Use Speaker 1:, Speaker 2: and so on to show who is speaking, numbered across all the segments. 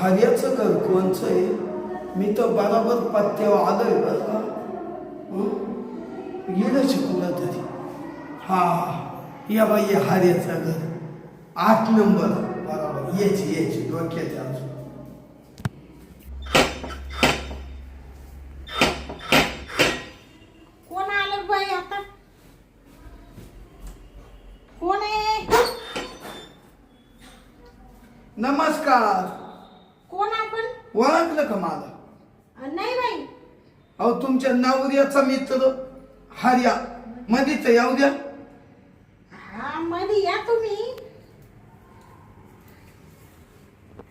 Speaker 1: हर्याचं घर कोणचं आहे? मी तर बरोबर पत्त्यावर आलोय बरं का. गेलं शिकवलं तरी. हा या बाई हर्याचं घर 8 नंबर बरोबर. यायची डोक्याच्या अजून.
Speaker 2: कोण आलं बाई आता? कोण आहे?
Speaker 1: नमस्कार.
Speaker 2: कोण आपण?
Speaker 1: ओळखलं का मला?
Speaker 2: नाही बाई.
Speaker 1: अहो तुमच्या नवऱ्याचा मित्र हर्या. मधीच येऊ द्या.
Speaker 2: हा मध्ये या तुम्ही.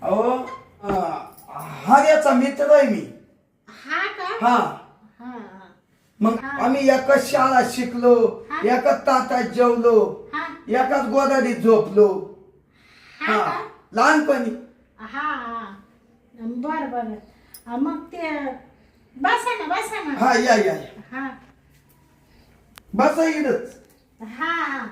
Speaker 1: अहो हर्याचा मित्र आहे मी.
Speaker 2: हा का?
Speaker 1: हा
Speaker 2: हा
Speaker 1: मग आम्ही एकाच शाळा शिकलो, एकाच ताटात जेवलो,
Speaker 2: हा
Speaker 1: एकाच गोदाडीत झोपलो.
Speaker 2: हा
Speaker 1: हा
Speaker 2: का?
Speaker 1: लहानपणी.
Speaker 2: हा बर बर. मग ते बसा ना.
Speaker 1: हा या
Speaker 2: हा
Speaker 1: बसा इकडंच.
Speaker 2: हा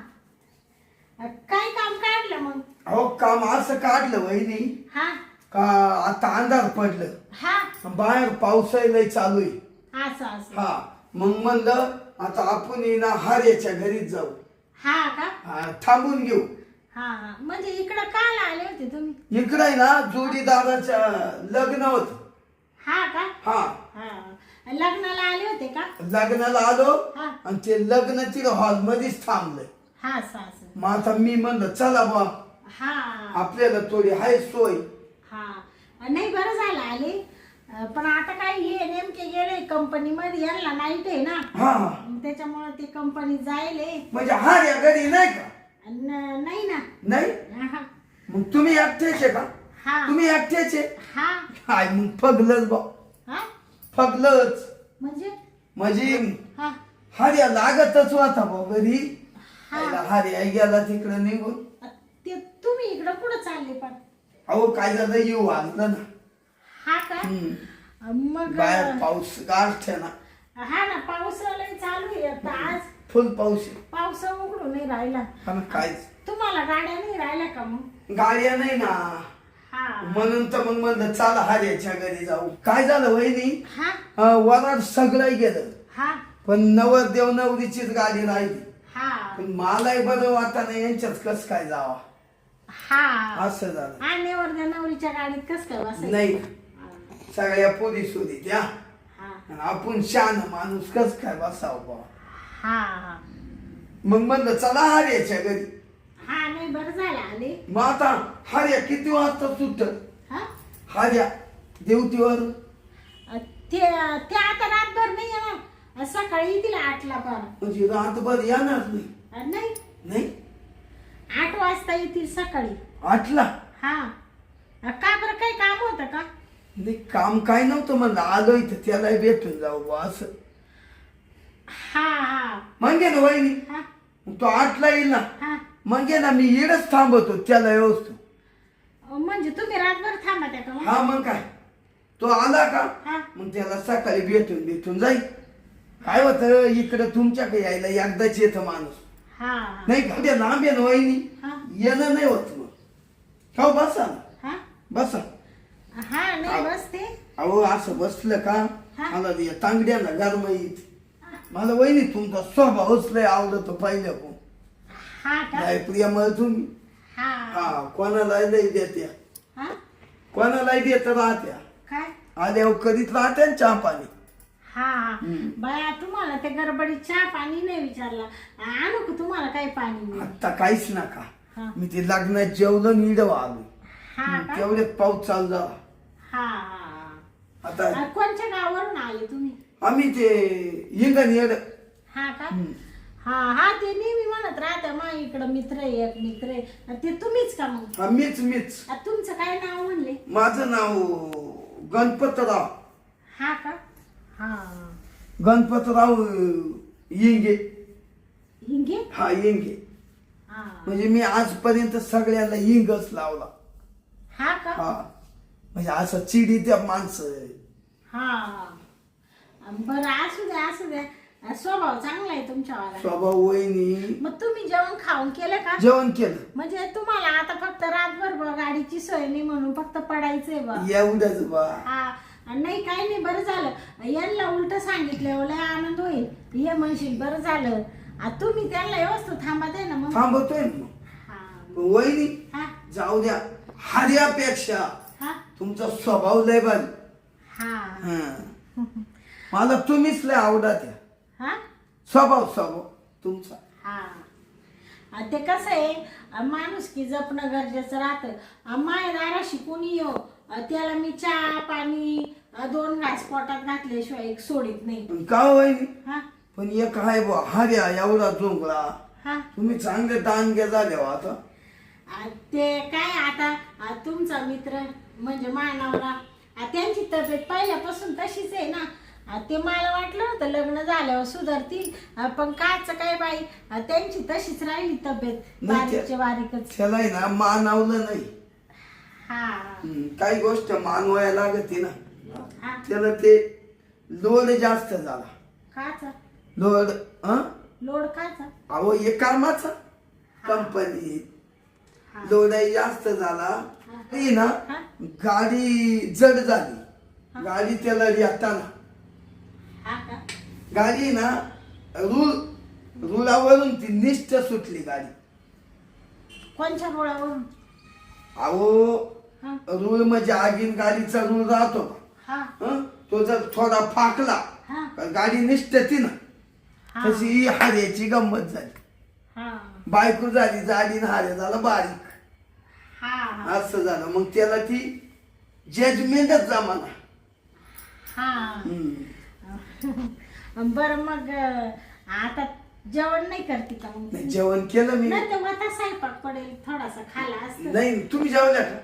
Speaker 2: काय काम काढलं मग?
Speaker 1: अहो काम असं काढलं वहिनी
Speaker 2: हा
Speaker 1: का आता अंधार पडलं,
Speaker 2: हा
Speaker 1: बाहेर पावसाही लय चालू आहे.
Speaker 2: असं
Speaker 1: हा मग म्हणलं आता आपण ना हर्याच्या घरीच जाऊ.
Speaker 2: हा का?
Speaker 1: थांबून घेऊ.
Speaker 2: हा म्हणजे इकडं काल आले होते तुम्ही?
Speaker 1: इकडे आहे ना जोडीदाराच्या लग्न होत.
Speaker 2: हा का?
Speaker 1: हा
Speaker 2: हा लग्नाला आले होते का?
Speaker 1: लग्नाला आलो
Speaker 2: हा
Speaker 1: आणि ते लग्न तिथं हॉल मध्येच थांबलंय.
Speaker 2: हा असं
Speaker 1: मग आता मी म्हणलं चला बा
Speaker 2: हा
Speaker 1: आपल्याला थोडी हाय सोय.
Speaker 2: हा नाही बरं झालं आले. पण आता काय हे नेमके गेले कंपनीमध्ये, यांना नाईट आहे ना,
Speaker 1: हा
Speaker 2: त्याच्यामुळे ते कंपनी जायले.
Speaker 1: म्हणजे हर्या घरी नाही का?
Speaker 2: नाही ना.
Speaker 1: नाही.
Speaker 2: हा
Speaker 1: मग तुम्ही एकटेचे का?
Speaker 2: हा
Speaker 1: तुम्ही एकटेचे?
Speaker 2: हा
Speaker 1: हाय मग फगलच बा.
Speaker 2: हा
Speaker 1: फगलच म्हणजे
Speaker 2: हा
Speaker 1: हर्या लागतच होता बा घरी.
Speaker 2: हा.
Speaker 1: हर्या गेला तिकडे निघून.
Speaker 2: ते तुम्ही इकडं कुठं चालले पण?
Speaker 1: अहो काय झालं येऊ आणलं ना.
Speaker 2: हा का? मग
Speaker 1: बाहेर पाऊस गारठ्या ना.
Speaker 2: हा ना पाऊस लय चालू आहे आता. आज
Speaker 1: फुल पाऊस आहे.
Speaker 2: पाऊस उघडून नाही राहिला.
Speaker 1: हा ना काय
Speaker 2: तुम्हाला गाड्या नाही राहिल्या का मग?
Speaker 1: गाड्या नाही ना,
Speaker 2: हा
Speaker 1: म्हणून तर मग म्हणलं चला हर्याच्या घरी जाऊ. काय झालं वहिनी
Speaker 2: हा
Speaker 1: वराड सगळं गेलं
Speaker 2: हा
Speaker 1: पण नवरदेव नवरीचीच गाडी राहिली.
Speaker 2: हा
Speaker 1: पण मलाही बरं वाटतं याच्यात कस काय जावा
Speaker 2: हा
Speaker 1: असं झालं.
Speaker 2: हा नवरदेव नवरीच्या गाडीत कस काय बसायचं?
Speaker 1: नाही सगळ्या पोरी सोडी त्या
Speaker 2: हा
Speaker 1: आणि आपण शान माणूस कस काय बसाव बा.
Speaker 2: हा
Speaker 1: मग म्हणलं चला हर्याच्या घरी.
Speaker 2: हा नाही बरं झालं आले.
Speaker 1: मग आता हर्या किती वाजता सुटत?
Speaker 2: हा
Speaker 1: हर्या देवतीवर
Speaker 2: ते आता रातभर नाही येणार, सकाळी येतील 8ला पण.
Speaker 1: म्हणजे रातभर येणार नाही.
Speaker 2: नाही
Speaker 1: नाही
Speaker 2: 8 वाजता येतील सकाळी.
Speaker 1: 8ला?
Speaker 2: हा का बरं काही काम होतं का?
Speaker 1: नाही काम काय नव्हतं म्हणलं आलो इथं त्याला भेटून जाऊ बा असं.
Speaker 2: हा
Speaker 1: म्हणजे ना वहिनी
Speaker 2: हा
Speaker 1: तो 8ला येईल ना.
Speaker 2: हा
Speaker 1: म्हणजे ना मी इडच थांबवतो त्याला व्यवस्थित.
Speaker 2: म्हणजे तुम्ही रातभर थांबा त्या का मग?
Speaker 1: हा मग काय तो आला का
Speaker 2: हा
Speaker 1: मग त्याला सकाळी भेटून जाईल. काय होतं इकडं तुमच्याकडे यायला एकदाच येतं माणूस.
Speaker 2: हा
Speaker 1: नाही का ते लांब आहे ना वहिनी
Speaker 2: हा
Speaker 1: येणं नाही होत मग. हो बसा ना
Speaker 2: हा
Speaker 1: बसा.
Speaker 2: हा नाही बसते.
Speaker 1: अहो असं बसलं का
Speaker 2: हा.
Speaker 1: मला तांगड्या ना गरम येत. मला वहिनी तुमचा स्वभावच लय आवडतो पहिल्या पण.
Speaker 2: हा का?
Speaker 1: नाही प्रियमळ तुम्ही.
Speaker 2: हा
Speaker 1: हा कोणाला लय देत्या,
Speaker 2: हा
Speaker 1: कोणालाही देत राहत्या.
Speaker 2: काय?
Speaker 1: आल्यावर करीत राहत्या ना चहा पाणी.
Speaker 2: हा बाया तुम्हाला ते गडबडीत चहा पाणी नाही विचारला. आणू का तुम्हाला काही पाणी?
Speaker 1: आता काहीच नका.
Speaker 2: हा.
Speaker 1: मी ते लग्नात जेवलो निडव आलो.
Speaker 2: हा का?
Speaker 1: तेवढ्यात पाऊस चालू झाला.
Speaker 2: हा
Speaker 1: आता
Speaker 2: कोणत्या गावावरून आले तुम्ही?
Speaker 1: आम्ही ते इंगण येड.
Speaker 2: हा का? हा ते नेहमी म्हणत राहत्या मा इकडं मित्र आहे, एक मित्र आहे. ते तुम्हीच का मग?
Speaker 1: हा, मीच.
Speaker 2: तुमचं काय नाव म्हणले?
Speaker 1: माझं नाव गणपतराव.
Speaker 2: हा का? हा
Speaker 1: गणपतराव येंगे.
Speaker 2: हिंगे?
Speaker 1: हा येंगे.
Speaker 2: हा
Speaker 1: म्हणजे मी आजपर्यंत सगळ्यांना हिंगच लावला.
Speaker 2: हा का?
Speaker 1: हा म्हणजे असं चिडी त्या माणसं.
Speaker 2: हा बरं असू द्या स्वभाव चांगला आहे तुमच्यावाला.
Speaker 1: स्वभाव वहिनी.
Speaker 2: मग तुम्ही जेवण खाऊन केलं का?
Speaker 1: जेवण केलं.
Speaker 2: म्हणजे तुम्हाला आता फक्त रातभर गाडीची सोय नाही म्हणून फक्त पडायचंय बा.
Speaker 1: एवढंच बा.
Speaker 2: हा नाही काही नाही, बरं झालं यांना उलट सांगितलं, लय आनंद होईल. हे म्हणशील बरं झालं तुम्ही त्यांना व्यवस्थित थांबा दे ना. मग
Speaker 1: थांबवतोय ना मग. वहिनी
Speaker 2: हा
Speaker 1: जाऊ द्या, हार्यापेक्षा
Speaker 2: हा
Speaker 1: तुमचा स्वभाव लय भारी.
Speaker 2: हा
Speaker 1: मला तुम्हीच लय आवडत.
Speaker 2: हा
Speaker 1: स्वभाव तुमचा.
Speaker 2: हा ते कसं आहे, माणूस की जपणं गरजेचं राहतं. मायदाराशी कोणी येऊ त्याला मी चहा पाणी 2 घास पोटात घातल्याशिवाय एक सोडित नाही.
Speaker 1: पण का वहिनी,
Speaker 2: हा
Speaker 1: पण एक आहे बा हार्या एवढा जोंगळा.
Speaker 2: हा
Speaker 1: तुम्ही चांगले दानगे झाले हो आता.
Speaker 2: ते काय आता तुमचा मित्र म्हणजे मानवला त्यांची तब्येत पहिल्यापासून तशीच आहे ना. ते मला वाटलं होतं लग्न झाल्यावर सुधारतील, पण काच काय बाई त्यांची तशीच राहिली तब्येत, बारीकच्या बारीकच.
Speaker 1: त्याला आहे ना मानवलं नाही.
Speaker 2: हा
Speaker 1: काही गोष्ट मानवायला लागते ना.
Speaker 2: हा
Speaker 1: त्याला ते लोड जास्त झाला.
Speaker 2: काचा
Speaker 1: लोड.
Speaker 2: लोड काचा?
Speaker 1: अहो हे कामाचा कंपनी लोडाई जास्त झाला. ती ना गाडी जड झाली. गाडी त्याला येताना
Speaker 2: हा का?
Speaker 1: गाडी ना रुळावरून ती निष्ठ सुटली गाडी.
Speaker 2: कोणच्या मुळावरून?
Speaker 1: अहो
Speaker 2: हा
Speaker 1: रूळ म्हणजे आगीन गाडीचा रूळ राहतो.
Speaker 2: हा
Speaker 1: तो जर थोडा फाकला
Speaker 2: हा
Speaker 1: गाडी निष्ठती ना.
Speaker 2: हा
Speaker 1: तशी हार्याची गंमत झाली.
Speaker 2: हा
Speaker 1: बायको झाली जाडी न हार्या झाला बारीक.
Speaker 2: हा
Speaker 1: असं झालं. मग त्याला ती जजमेंटच जमाना.
Speaker 2: हा बरं मग आता जेवण नाही करते का मग?
Speaker 1: नाही, जेवण केलं मी.
Speaker 2: नाही तर आता स्वयंपाक पडेल थोडासा खाला असतं.
Speaker 1: नाही तुम्ही जेवल्या का?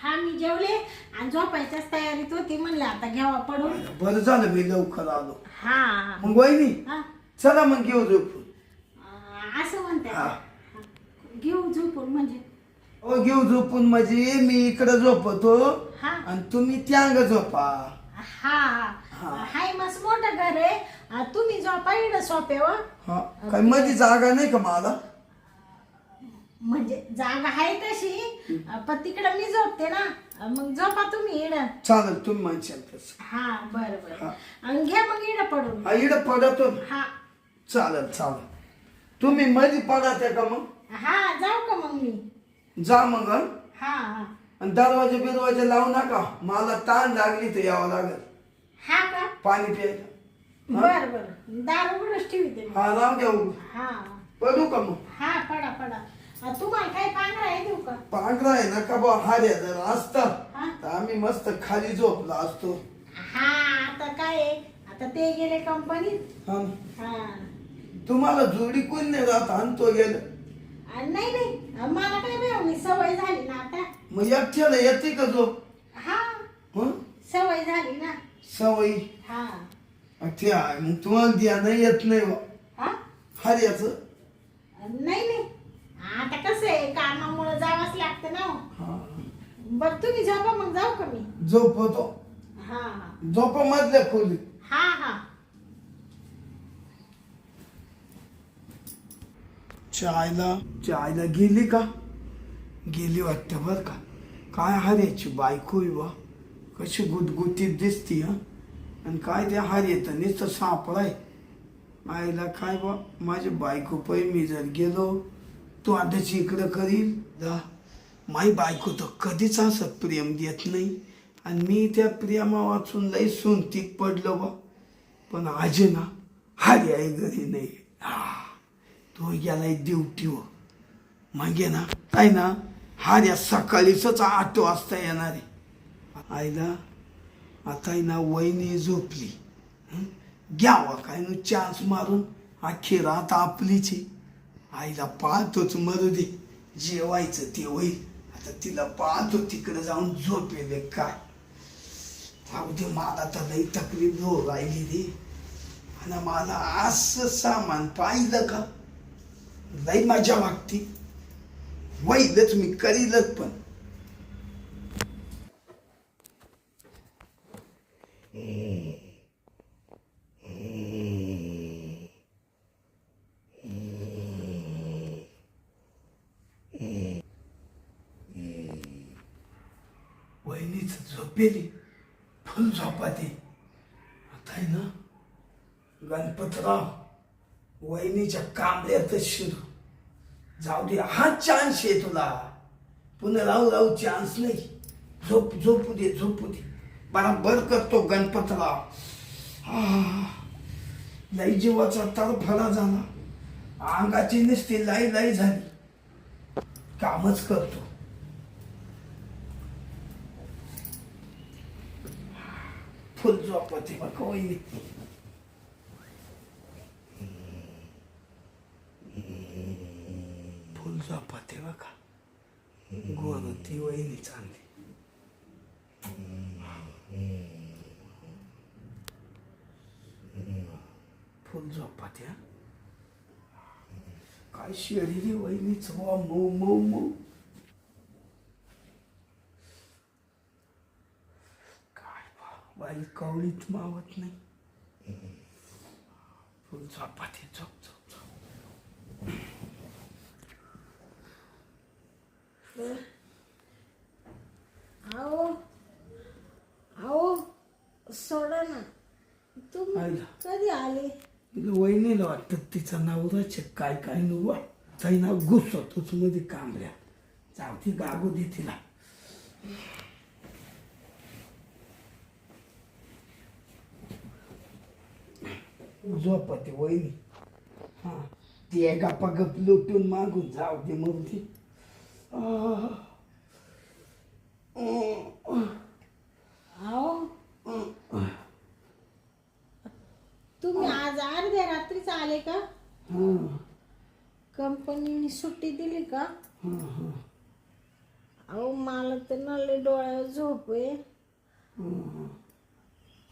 Speaker 2: हा मी जेवले आणि झोपायच्याच तयारीत होती, म्हणले आता घ्यावा पडून.
Speaker 1: बरं झालं मी लवकर आलो.
Speaker 2: हा
Speaker 1: मग वहिनी
Speaker 2: हा
Speaker 1: चला मग घेऊ झोपून.
Speaker 2: असं म्हणते
Speaker 1: हा.
Speaker 2: घेऊ झोपून म्हणजे?
Speaker 1: ओ घेऊ झोपून म्हणजे मी इकडे झोपतो
Speaker 2: हा
Speaker 1: आणि तुम्ही त्यांग झोपा.
Speaker 2: हा हाय मस्त मोठं घर आहे, तुम्ही झोपा इकडं सोप्यावर.
Speaker 1: हा काय मध्ये जागा नाही का मला?
Speaker 2: म्हणजे जागा आहे तशी, पण तिकडं मी झोपते ना, मग झोपा तुम्ही इकडं.
Speaker 1: चालेल तुम्ही म्हणशाल तसं.
Speaker 2: हा बरं
Speaker 1: हा.
Speaker 2: बरं आणि घ्या मग इकडं पडून.
Speaker 1: हा इकडे पडतो ना.
Speaker 2: हा
Speaker 1: चालेल तुम्ही मध्ये पडा का मग?
Speaker 2: हा जाऊ का मग मी?
Speaker 1: जा मग.
Speaker 2: हा हा
Speaker 1: आणि दरवाजे बिरवाजे लावू नका, मला ताण लागली तर यावं लागेल
Speaker 2: हा का?
Speaker 1: पाणी प्यायला.
Speaker 2: बर बर दार उघडच ठेवते मी.
Speaker 1: हा राहू द्या उघडं.
Speaker 2: हा
Speaker 1: पडू का मग?
Speaker 2: हा पडा तुम्हाला काही पांढरा आहे देऊ का?
Speaker 1: पांढरा आहे ना का बा हार्या जर असता
Speaker 2: हा
Speaker 1: तर आम्ही मस्त खाली झोपला असतो.
Speaker 2: हा आता काय आहे, आता ते गेले कंपनीत.
Speaker 1: हा
Speaker 2: हा
Speaker 1: तुम्हाला जोडी कोण नाही राहत आणि तो गेलं.
Speaker 2: नाही मला काय मिळवली, सवय झाली ना आता.
Speaker 1: मग एकट्याला येते का झोप?
Speaker 2: हा
Speaker 1: हं?
Speaker 2: सवय झाली ना.
Speaker 1: सवयी
Speaker 2: हा
Speaker 1: ते आहे. मग तुम्हाला द्या नाही येत नाही बा
Speaker 2: हा
Speaker 1: हार्याच.
Speaker 2: नाही आता कसं आहे, कामामुळे जावंच लागतं ना.
Speaker 1: हा
Speaker 2: बर तुम्ही झोपा मग जाऊ का मी?
Speaker 1: झोपतो.
Speaker 2: हा
Speaker 1: झोपा मधल्या खोली.
Speaker 2: हा हा
Speaker 1: चायला गेली का? गेली वाटतं बर का. काय हार्याची बायको आहे बा, कशी गुटगुटीत दिसती. हा आणि काय ते हार्यात नुसतं सापळाय. आईला काय बा माझी बायको पै मी जर गेलो तो आताची इकडं करील जा. माई बायको तर कधीच असं प्रेम देत नाही आणि मी त्या प्रेमा वाचून लई सोनतीक पडलो बा. पण आज ना हार्या आहे घरी नाही. तो गेलाय ड्युटीवर. मग ना काय ना हार्या सकाळीच 8 वाजता येणार आहे. आईला आता ना वहिनी झोपली. घ्यावा काय ना चान्स मारून अख्खी रात आपलीच आहे. आईला पाहतोच मरू दे, जेवायचं ते होईल. आता तिला पाहतो तिकडे जाऊन झोपेले काय. जाऊ दे, मला तर लई तकलीफ हो राहिली रे. आणि मला असं सामान पाहिलं का लई मजा वाटते. वैलच मी करीलच. पण झोपेली फुल झोपाते. आता आहे ना गणपतराव वहिनीच्या कांबऱ्यातच शिरू. जाऊ दे, हा चान्स आहे तुला. पुन्हा राहू राहू चान्स नाही. झोपू दे. बराबर करतो गणपतराव. लई जीवाचा तडफडा झाला. अंगाची नुसती लाई झाली. कामच करतो. फुल झोपते बघ वहिनी. फुल झोपते बघा. गोर ती वहिनी चांगली. फुल झोपते. काय शरीर वहिनीच मऊ. बाई कवळीत मावत नाही. फुल झोपाते. झोप.
Speaker 2: आओ सोडा ना. तुम्ही
Speaker 1: आयला.
Speaker 2: कधी आले?
Speaker 1: वहिनीला वाटत तिचा नवराचे काय नुवा ना घुसतोच मध्ये कांबऱ्या. जाऊ ती गागू दे तिला. झोपते वहिनी. हा ती एका गप लुटून मागून जाऊ दे मग ती.
Speaker 2: आओ तुम्ही आज अर्ध्या रात्रीच आले का? कंपनीने सुट्टी दिली का? अहो मला तर नले डोळ्यावर झोप आहे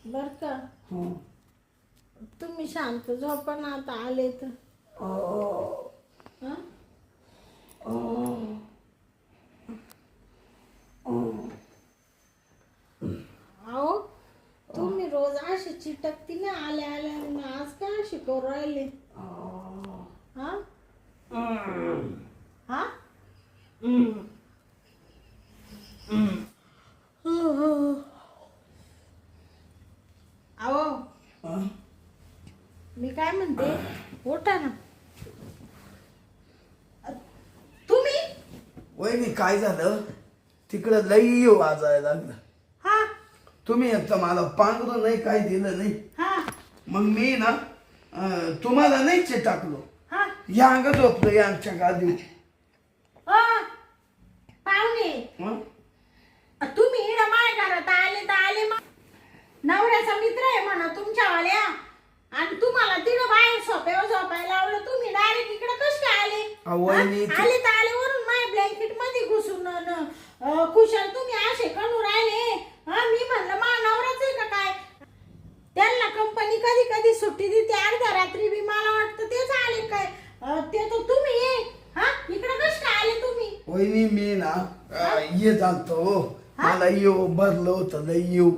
Speaker 2: बर का. तुम्ही शांत झोपा ना आता आले तर. अहो तुम्ही रोज अशी चिटकती ना आल्या आज काय अशी करू राहिले? हा हा अहो मी काय म्हणते, उठा ना तुम्ही.
Speaker 1: वहिनी काय झालं तिकडं लई वाजायला लागलं.
Speaker 2: हा
Speaker 1: तुम्ही एकदा मला पांघरून नाही काय दिलं नाही.
Speaker 2: हा
Speaker 1: मग मी ना तुम्हाला नाही चिटाकलो.
Speaker 2: हा
Speaker 1: या अंग झोपलो या आमच्या गादी.
Speaker 2: पाहुणे तुम्ही इकडं माझ्या घरात आले तर आले. मग नवऱ्याचा मित्र आहे म्हणा तुमच्यावाल्या आणि तुम्हाला तिकडं बाहेर सोप्यावर झोपायला लावलं. तुम्ही डायरेक्ट इकडे कसे काय आले? आले तर आले वरून माझ्या ब्लँकेट मध्ये घुसून खुशाल तुम्ही असे कणू राहिले. मी म्हणलं मा नवराच आहे का काय? त्यांना कंपनी कधी सुट्टी देते अर्ध्या रात्री बी. मला वाटतं तेच आले काय. ते तर तुम्ही इकडे कसे काय आले तुम्ही?
Speaker 1: वहिनी मी ना ये जातो. मला येऊ भरलं होतं लई येऊ.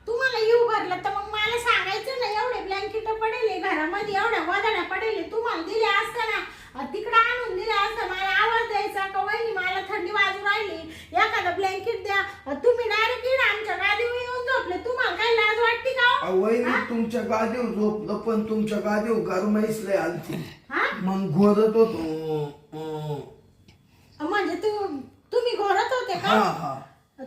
Speaker 2: तुम्हाला येऊ भरलं तर मग मला सांगायचं ना. एवढे ब्लँकेट पडेले घरामध्ये, एवढ्या गोधड्या पडेले, तुम्हाला दिले असताना तिकडे आणून दिले असतं. मला आवाज द्यायचा का वहिनी मला थंडी वाजू राहिली एखादं ब्लँकेट द्या. तुम्ही डायरेक्ट इकडे आमच्या गादीवर येऊन झोपले. तुम्हाला काय लाज वाटते का?
Speaker 1: वहिनी तुमच्या गादीवर झोपलं पण तुमच्या गादीवर गरमाईच लय आलती. मग घोरत होतो.
Speaker 2: म्हणजे तुम्ही घोरत होते का?
Speaker 1: हा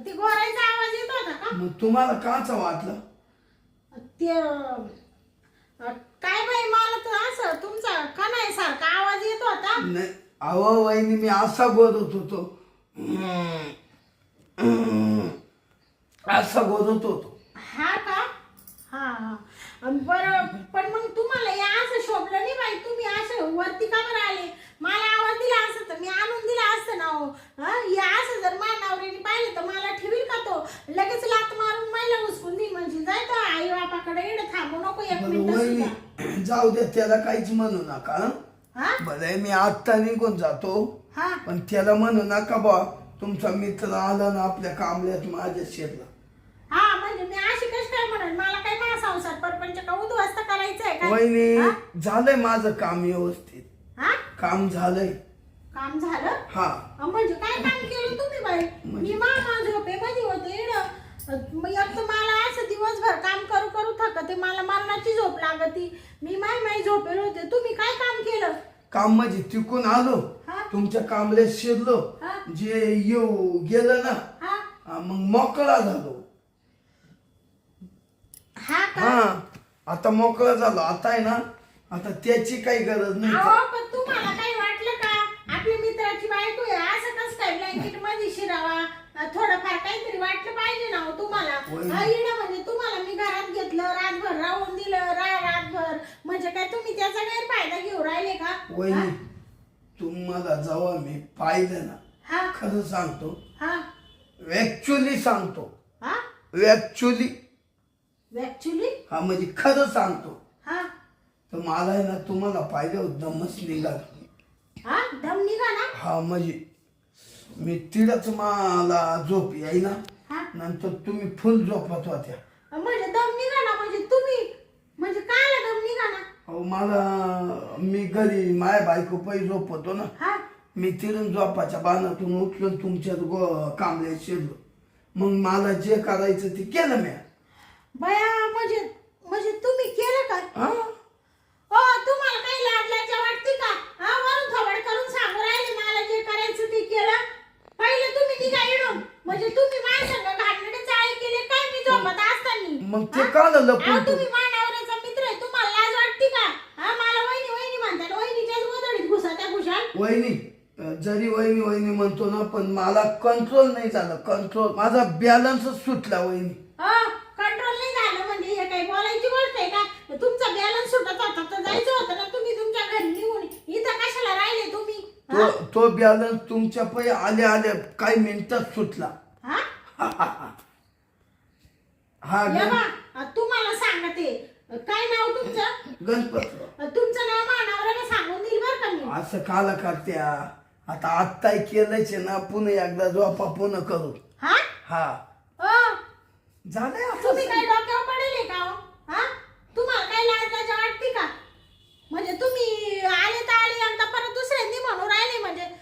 Speaker 2: ते घोरायचा आवाज येत होता का?
Speaker 1: मग तुम्हाला काच वाटलं?
Speaker 2: ते काय बाई मला तर असं तुमचा कणाय सारखा आवाज येत होता.
Speaker 1: नाही अहो वहिनी मी असा बोलत होतो. असा बोलत होतो.
Speaker 2: हा का? हा बरं. पण मग तुम्हाला या असं शोभलं नाही बाई. तुम्ही असं वरती का बरं आले? मला आवाज दिला असतं तर मी आणून दिला असतं ना. हो या असं जर माझ्या नवऱ्याने पाहिलं तर मला ठेवील का तो? लगेच लात मारून महिला उचकून देईल. म्हणजे जाय तर आई बापाकडे येणं थांबू नको एक मिनिट.
Speaker 1: जाऊ दे त्याला काहीच म्हणू नका. बरं मी आत्ता निघून जातो. पण त्याला म्हणू नका बा तुमचा मित्र आला ना आपल्या कांबळ्यात माझ्या शिरला.
Speaker 2: म्हणजे मी अशी कशी काय म्हणून? मला काय माझा संसार परपंच का उद्ध्वस्त करायचंय का?
Speaker 1: वहिनी झालंय माझं काम व्यवस्थित. काम झालंय.
Speaker 2: काम झालं?
Speaker 1: हा
Speaker 2: म्हणजे काय काम केलं तुम्ही बाई? मी मामा झोपेमध्ये होते मग एक तर मला असं दिवसभर काम करू करू थकते, मला मरणाची झोप लागती, मी माई झोपेल होते. तुम्ही काय काम केलं?
Speaker 1: काम म्हणजे तिकून आलो,
Speaker 2: हा?
Speaker 1: तुमच्या कामले शिरलो,
Speaker 2: हा?
Speaker 1: जे येऊ गेलं ना,
Speaker 2: हा?
Speaker 1: मग मोकळा झालो.
Speaker 2: हा का?
Speaker 1: हा, आता मोकळा झालो. आता आहे ना, आता त्याची काही गरज नाही.
Speaker 2: अहो, पण तुम्हाला काही वाटलं का आपल्या मित्राची बायको आहे असं कसं काय ब्लँकेट मध्ये शिरावा? थोडंफार काहीतरी वाटलं पाहिजे ना हो तुम्हाला. येणं म्हणजे तुम्हाला मी घरात घेतलं, रातभर राहून दिलं, रातभर म्हणजे काय तुम्ही त्याचा गैरफायदा घेऊ राहिले का?
Speaker 1: वहिनी, तुम्हाला जेव्हा मी पाहिलं ना,
Speaker 2: हा?
Speaker 1: खरं सांगतो,
Speaker 2: हा?
Speaker 1: ऍक्च्युली सांगतो,
Speaker 2: हा?
Speaker 1: ऍक्च्युली, हा म्हणजे खरं सांगतो,
Speaker 2: हा?
Speaker 1: तर मला आहे ना तुम्हाला पाहिलं दमच निघाला.
Speaker 2: हा? दम निघा ना?
Speaker 1: हा म्हणजे मी तिथंच मला झोप येईना,
Speaker 2: हा?
Speaker 1: नंतर तुम्ही फुल झोपत होत्या.
Speaker 2: म्हणजे दम निघा ना म्हणजे तुम्ही म्हणजे काय दम निघा ना?
Speaker 1: अहो मला, मी घरी माया बायको पै झोपतो ना,
Speaker 2: हा?
Speaker 1: मी तिथून झोपाच्या बाणातून उठलो, तुमच्या कांबळे शिरलो. मग मला जे करायचं ते केलं मी.
Speaker 2: बया म्हणजे म्हणजे तुम्ही केलं का?
Speaker 1: हा?
Speaker 2: हो, तुम्हाला काही लाज लाजा वाटते का? हा, वरून थोबड करून सांगू राहिले मला जे करायचं ते केलं. पहिले तुम्ही निघा इडून. म्हणजे तुम्ही माझ्या संग घाणेरडे चाळे केले काय मी झोपत असताना?
Speaker 1: मग ते का
Speaker 2: अहो,
Speaker 1: लपून?
Speaker 2: तुम्ही मानावऱ्याचा मित्र आहे, तुम्हाला लाज वाटते का? हा, मला वहिनी वहिनी म्हणतात, वहिनीच्याच गोधडीत घुसा त्या घुशाल.
Speaker 1: वहिनी, जरी वहिनी वहिनी म्हणतो ना, पण मला कंट्रोल नाही झालं. कंट्रोल, माझा बॅलन्सच सुटला वहिनी.
Speaker 2: कंट्रोल नाही झालं म्हणजे हे काही बोलायची गोष्ट आहे का? तुमचा बॅलन्स सुटत होता तर जायचं होतं ना तुम्ही तुमच्या घरी निघून. इथं कशाला राहिले तुम्ही?
Speaker 1: तो बॅलन्स तुमच्या पै आल्या आल्या काही मिनिटात सुटला.
Speaker 2: हा?
Speaker 1: हा
Speaker 2: ये बा, तुम्हाला सांगते, काय नाव तुमचं?
Speaker 1: गणपतराव.
Speaker 2: तुमचं नाव मानावऱ्याला सांगून देईल बरं का मी.
Speaker 1: असं काला करत्या? आता आत्ताही केलंच ना, पुन्हा एकदा झोपा पुन्हा करू.
Speaker 2: हा?
Speaker 1: हा
Speaker 2: ओ,
Speaker 1: झालंय
Speaker 2: तुम्ही
Speaker 1: आता.
Speaker 2: काय डोक्यावर पडेल का हो? हा? तुम्हाला काय लाज लाजा वाटते का? म्हणजे तुम्ही आले तर आले, एकदा परत दुसऱ्यांनी म्हणून राहिले म्हणजे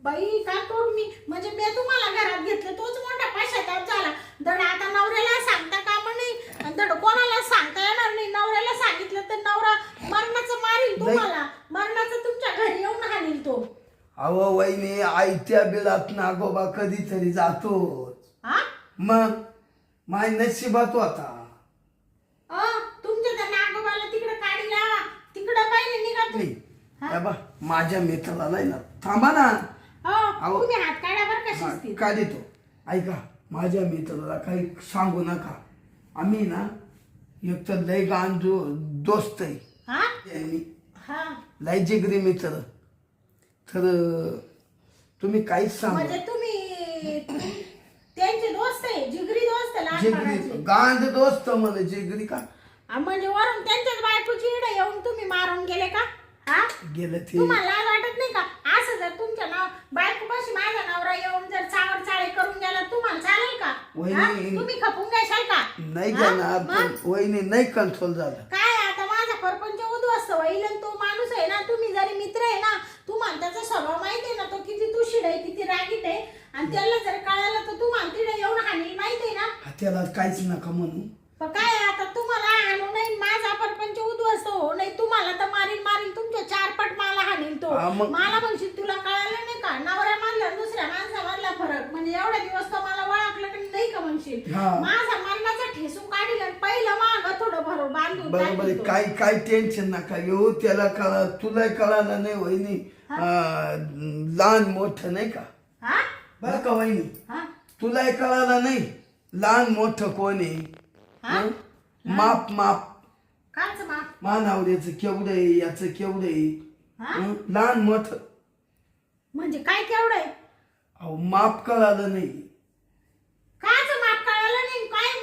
Speaker 2: बाई काय करू मी? म्हणजे मी तुम्हाला घरात घेतलं तोच मोठा पश्चाताप झाला. धड आता नवऱ्याला सांगता कामा नाही, आणि धड कोणाला सांगता येणार नाही. नवऱ्याला सांगितलं तर नवरा मरणाचं मारील तुम्हाला, मरणाचं तुमच्या घरी येऊन हाणील तो.
Speaker 1: अहो वहिनी, आयत्या बिलात नागोबा कधीतरी जातो.
Speaker 2: हा?
Speaker 1: मग माय नशिबात होता.
Speaker 2: तुमच्या त्या नागोबाला तिकडे काढी लावा, तिकडे पहिले निघा तुम्ही.
Speaker 1: नाही बा, माझ्या मित्राला नाही ना, थांबा ना.
Speaker 2: हो, तुम्ही हात काढा बरं का शिस्तीत.
Speaker 1: का देतो? ऐका, माझ्या मित्राला काही सांगू नका. आम्ही ना एक तर लय गाण दोस्त आहे.
Speaker 2: हा?
Speaker 1: यांनी
Speaker 2: हा.
Speaker 1: लय जिगरी मित्र. तर तुम्ही काहीच सांगू.
Speaker 2: म्हणजे तुम्ही त्यांचे दोस्त आहे, जिगरी दोस्त आहे
Speaker 1: जिगरी
Speaker 2: लहानपणाचे.
Speaker 1: गांध दोस्त म्हणे, जिगरी का?
Speaker 2: म्हणजे वरून त्यांच्याच बायकोची इडे येऊन तुम्ही मारून गेले का? हा?
Speaker 1: गेलं ते.
Speaker 2: तुम्हाला लाज वाटत नाही का? असं जर तुमच्या नाव बायकोपाशी माझा नवरा येऊन जर चावड चाळे करून गेला तुम्हाला चालेल का? हा? तुम्ही खपून घेशाल का?
Speaker 1: नाही घेणार, पण वहिनी नाही कंट्रोल झालं.
Speaker 2: काय आता माझा परपंच उद्ध्वस्त होईल आणि तो माणूस आहे ना, तुम्ही जरी मित्र आहे ना, तुम्हाला त्याचा स्वभाव माहिती आहे ना, तो किती तुशीड आहे, किती रागीट आहे, आणि त्याला जर कळालं तर तुम्हाला तिथे येऊन हाणील माहिती आहे ना.
Speaker 1: त्याला काहीच नका म्हणू.
Speaker 2: पण काय आता तुम्हाला हाणू नाही, माझा परपंच उद्ध्वस्त हो नाही, तुम्हाला तर मारील मारील, तुमच्या चारपट मला हाणील तो. मला म्हणशील तुला कळालं नाही का, नवऱ्या मधला दुसऱ्या माणसामधला फरक, म्हणजे एवढ्या दिवस तो मला ओळखलं की नाही का म्हणशील. माझा मरणाचा ठेसून काढील आणि पहिलं माग थोडं भरून बांधून
Speaker 1: बरोबर. काय टेन्शन नका घेऊ. त्याला कळा, तुला कळालं नाही वहिनी. लहान मोठं नाही का,
Speaker 2: हा?
Speaker 1: बरं का वहिनी,
Speaker 2: हा?
Speaker 1: तुला कळालं नाही लहान मोठं कोण आहे. माप माप
Speaker 2: काच माप.
Speaker 1: मानावऱ्याचं केवढं आहे, याचं केवढं आहे. लहान मोठं
Speaker 2: म्हणजे काय केवढं आहे?
Speaker 1: अहो माप कळालं नाही.
Speaker 2: काच माप कळालं नाही? काय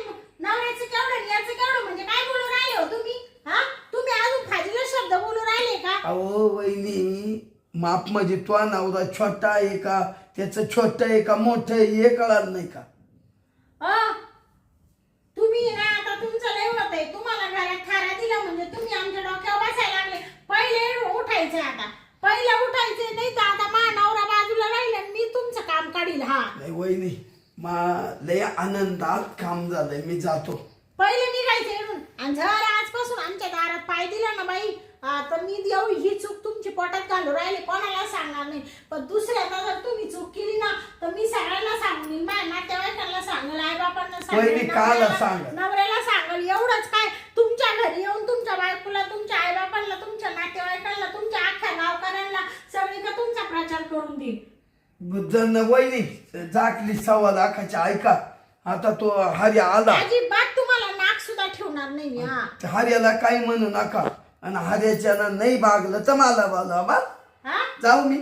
Speaker 2: नवऱ्याचं केवढं आणि याचं केवढं म्हणजे काय बोलू राहिले हो तुम्ही? हा? तुम्ही अजून फाजीले शब्द बोलू राहिले का?
Speaker 1: अहो वहिनी, माप म्हणजे तो नवरा छोटा आहे का, त्याचं छोटं आहे का मोठं आहे हे कळालं नाही का?
Speaker 2: तुम्ही ना आता तुमचं लय होत आहे. तुम्हाला घरात थारा दिला म्हणजे तुम्ही आमच्या डोक्यावर बसायला लागले. पहिले उठायचे, आता पहिलं उठायचे, नाही तर आता मा नवरा बाजूला राहिला मी तुमचं काम काढील. हा
Speaker 1: नाही वहिनी, लय आनंदात काम झालंय, मी जातो.
Speaker 2: पहिले निघायचं इकडून. आणि जर आजपासून आमच्या दारात पाय दिला ना बाई, तर मी देऊ ही चूक तुमची पोटात घालू राहिली, कोणाला सांगणार नाही. पण दुसऱ्यांदा जर तुम्ही चूक केली ना तर मी सगळ्यांना सांगेन, माझ्या नातेवाईकांना सांगेल, आई बापांना
Speaker 1: वहिनी काला सांग,
Speaker 2: नवऱ्याला सांगेल. एवढंच काय, तुमच्या घरी येऊन तुमच्या बायकोला, तुमच्या आई बापांना, तुमच्या नातेवाईकांना, तुमच्या अख्ख्या गावकऱ्यांना सगळीकडे तुमचा प्रचार करून देईल.
Speaker 1: जण वहिनी जाकली 1.25 लाखाची, ऐका आता तो हरी आला,
Speaker 2: अजिबात तुम्हाला नाक सुद्धा ठेवणार नाही मी. हा
Speaker 1: हर्याला काही म्हणू नका, आणि हर्याच्या नाही भागलं तर मला बोलवा.
Speaker 2: हा
Speaker 1: जाऊ मी.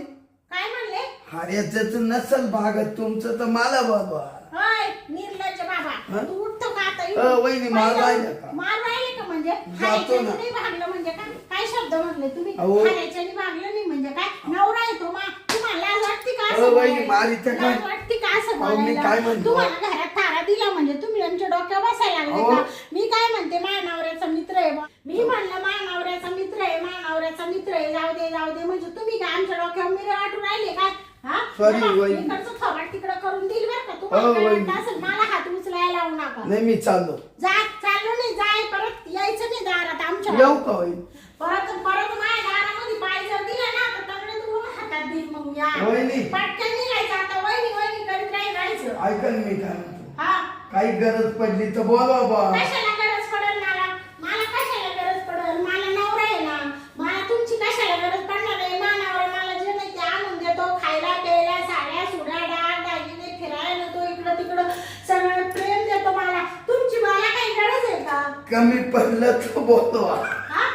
Speaker 2: काय म्हणले?
Speaker 1: हर्याचं नसल भागत तुमचं तर मला बोलवा.
Speaker 2: होय निर्लज्ज बाबा, तू उठतो का आता?
Speaker 1: वहिनी मार राहिले का?
Speaker 2: मार राहिले का म्हणजे?
Speaker 1: जातो ना.
Speaker 2: नाही भागलं म्हणजे काय? काय शब्द म्हटले तुम्ही?
Speaker 1: अहो.
Speaker 2: हारायच्याने भागलं नाही म्हणजे काय? नवरा आहे तो तुम्हाला लाज वाटते का असं
Speaker 1: वहिनी
Speaker 2: बोलायला?
Speaker 1: मारी तर काय?
Speaker 2: लाज वाटते का असं
Speaker 1: अहो, मी काय
Speaker 2: बोलायला?
Speaker 1: म्हणतो?
Speaker 2: तुम्हाला घरात थारा दिला म्हणजे तुम्ही आमच्या डोक्यावर बसायला लागले
Speaker 1: अहो.
Speaker 2: का? मी काय म्हणते, माझ्या नवऱ्याचा मित्र आहे बा. मी म्हणलं माझ्या नवऱ्याचा मित्र आहे, माझ्या नवऱ्याचा मित्र आहे, जाऊ दे म्हणजे तुम्ही काय आमच्या डोक्यावर मिरे वाटून राहिले काय? हा
Speaker 1: Sorry,
Speaker 2: बाबा,
Speaker 1: वहिनी.
Speaker 2: इकडचं थोबाड तिकडं करून देईल बरं का? तुम्हाला काय
Speaker 1: वहिनी.
Speaker 2: वाटतं असेल, मला हात उचलायला लावू नका.
Speaker 1: नाही मी चाललो.
Speaker 2: चाललो नाही, जाय परत यायचं नाही दारात आमच्या.
Speaker 1: येऊ का वहिनी?
Speaker 2: परत माझ्या दारामध्ये पाय जर दिला ना तर तगडे तुला हातात देईल मग. या
Speaker 1: वहिनी.
Speaker 2: पटकन निघायचं आता. वहिनी करीत राहायचं.
Speaker 1: ऐका ना, मी काय म्हणतो,
Speaker 2: हा
Speaker 1: काही गरज पडली तर बोलवा बा.
Speaker 2: कशाला गरज पडेल मला कशाला गरज पडेल? मला नवरा आहे ना, मला तुमची कशाला गरज पडणार आहे? माझा नवरा मला जे नाही ते आणून देतो, खायला प्यायला, साड्या सुड्या डाग दागिने, फिरायला नेतो, इकडं तिकडं सगळं प्रेम देतो मला. तुमची मला काही गरज आहे का?
Speaker 1: कमी पडलं तर बोलवा.
Speaker 2: हा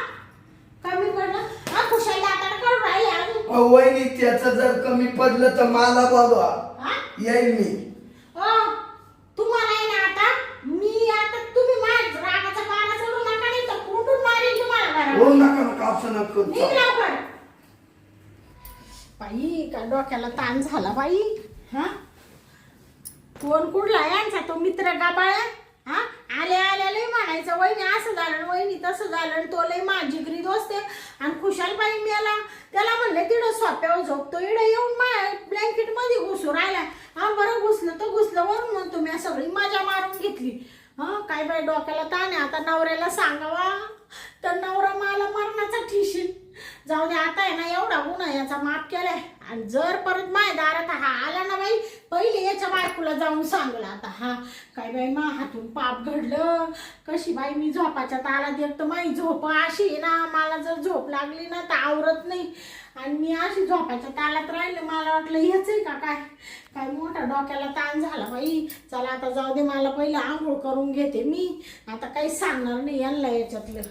Speaker 2: कमी पडलं? हा कुशाला आता करून राहिले अजून.
Speaker 1: वहिनी त्याचं जर कमी पडलं तर मला बोलवा,
Speaker 2: हा
Speaker 1: येईल मी.
Speaker 2: तुम्हाला आहे ना आता, मी आता तुम्ही माझ्या रागाचा पारा सोडू नका, नाही तर कुठून मारेल तुम्हाला घरात.
Speaker 1: हो नका असं नको.
Speaker 2: निघ लवकर. बाई का डोक्याला ताण झाला बाई. हा कोण कुठला यांचा तो मित्र गाबाळा? हा आल्या लय म्हणायचं वहिनी असं झालं, वहिनी तसं झालं, तो लय माझी जिगरी दोस्त आहे. आणि खुशाल बाई मेला, त्याला म्हणले तिथं सोप्यावर झोपतो, इडं येऊन माझ्या ब्लँकेट मध्ये घुसू राहिला. हा बरं घुसलं तर घुसलं, वरून म्हणतो मी सगळी मजा मारून घेतली. हा काय बाई डोक्याला ताण आहे. आता नवऱ्याला सांगावा तर नवरा मला मरणाचा ठिशील. जाऊ दे आता आहे ना, एवढा गुन्हा याचा माफ केलाय. आणि जर परत माझ्या दारात हा आला ना बाई, पहिले याच्या बायकोला जाऊन सांगला. आता हा काय बाई मा हातून पाप घडलं. कशी बाई मी झोपाच्या तालात एकतर माझी झोप अशी आहे ना, मला जर झोप लागली ना तर आवरत नाही. आणि मी अशी झोपाच्या तालात राहिले, मला वाटलं हेच आहे का काय? काय मोठा डोक्याला ताण झाला बाई. चला आता जाऊ दे, मला पहिलं आंघोळ करून घेते मी. आता काही सांगणार नाही यांना याच्यातलं.